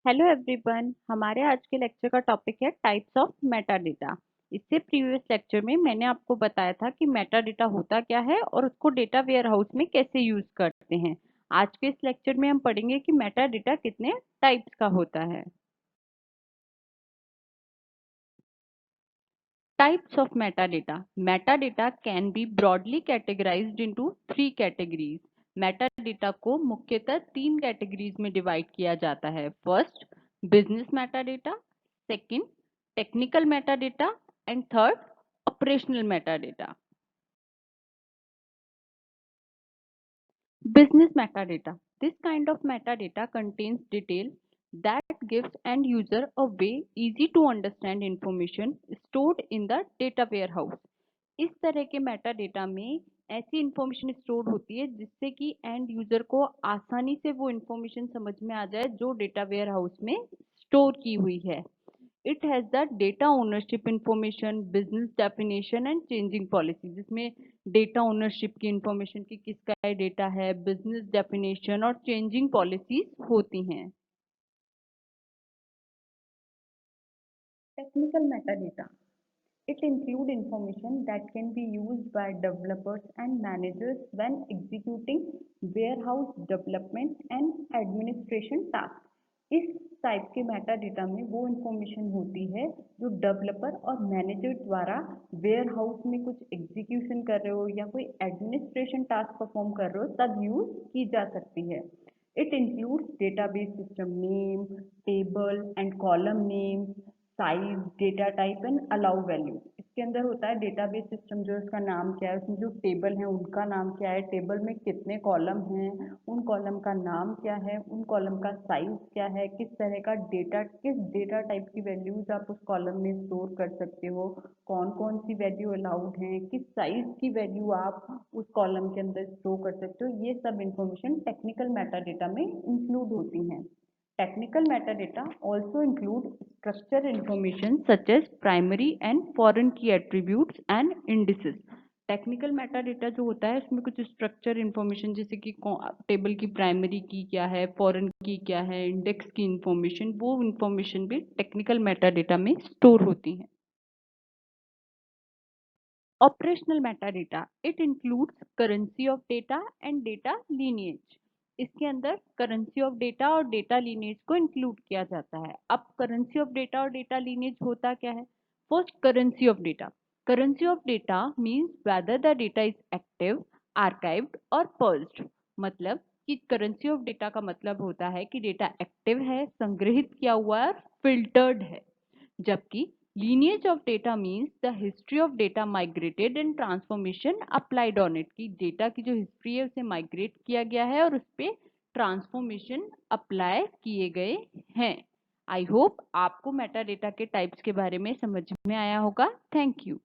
Hello everyone. हमारे आज के लेक्चर का टॉपिक है टाइप्स ऑफ मेटा डेटा। इससे प्रीवियस लेक्चर में मैंने आपको बताया था कि मेटा डेटा होता क्या है और उसको डेटा वेयर हाउस में कैसे यूज करते हैं। आज के इस लेक्चर में हम पढ़ेंगे कि मेटा डेटा कितने टाइप्स का होता है। Types of metadata. Metadata can be broadly categorized into three categories. Metadata को मुख्यतः तीन कैटेगरीज में डिवाइड किया जाता है। First, business metadata, second, technical metadata and third, operational metadata. Business metadata. This kind of metadata contains detail that gives end user a way easy to understand information stored in the data warehouse. इस तरह के metadata में ऐसी information store होती है जिससे कि and user को आसानी से वो इंफॉर्मेशन समझ में आ जाए जो डेटा वेयर हाउस में स्टोर की हुई है। It has the data ownership information, business definition and changing policy, जिसमें डेटा ओनरशिप की इंफॉर्मेशन की किसका डेटा है, बिजनेस डेफिनेशन और चेंजिंग पॉलिसीज होती हैं। Technical metadata. It includes information that can be used by developers and managers when executing warehouse development and administration tasks. इस type के मेटा डेटा में वो इंफॉर्मेशन होती है जो डेवलपर और मैनेजर द्वारा वेयर हाउस में कुछ एग्जीक्यूशन कर रहे हो या कोई एडमिनिस्ट्रेशन टास्क परफॉर्म कर रहे हो तब यूज की जा सकती है। It includes database system name, table and column name, size, data type and allow value. इसके अंदर होता है डेटाबेस सिस्टम, जो इसका नाम क्या है, उसमें जो टेबल है उनका नाम क्या है, टेबल में कितने कॉलम हैं, उन कॉलम का नाम क्या है, उन कॉलम का साइज क्या है, किस तरह का डेटा, किस डेटा टाइप की वैल्यूज आप उस कॉलम में स्टोर कर सकते हो, कौन कौन सी वैल्यू अलाउड हैं, किस साइज की वैल्यू आप उस कॉलम के अंदर स्टोर कर सकते हो। ये सब इंफॉर्मेशन टेक्निकल मेटाडेटा में इंक्लूड होती हैं। Technical metadata also include structure information such as primary and foreign key attributes and indices. Technical metadata जो होता है उसमें कुछ स्ट्रक्चर इंफॉर्मेशन जैसे कि टेबल की प्राइमरी की क्या है, फॉरेन की क्या है, इंडेक्स की इंफॉर्मेशन, वो इंफॉर्मेशन भी टेक्निकल मेटाडेटा में स्टोर होती है। Operational metadata. It includes currency of data and data lineage. इसके अंदर करेंसी ऑफ डेटा और डेटा लीनिएज को इंक्लूड किया जाता है। अब करेंसी ऑफ डेटा और डेटा लीनिएज होता क्या है? First, currency of data. Currency of data means whether the data is active, archived और पर्ज्ड। मतलब कि करेंसी ऑफ डेटा का मतलब होता है कि डेटा एक्टिव है, संग्रहित किया हुआ है और फिल्टर्ड है। जबकि lineage of data means the history of data migrated and transformation applied on it, कि डेटा की जो हिस्ट्री है उसे माइग्रेट किया गया है और उस पर ट्रांसफॉर्मेशन अप्लाई किए गए हैं। आई होप आपको मेटा डेटा के टाइप्स के बारे में समझ में आया होगा। Thank you.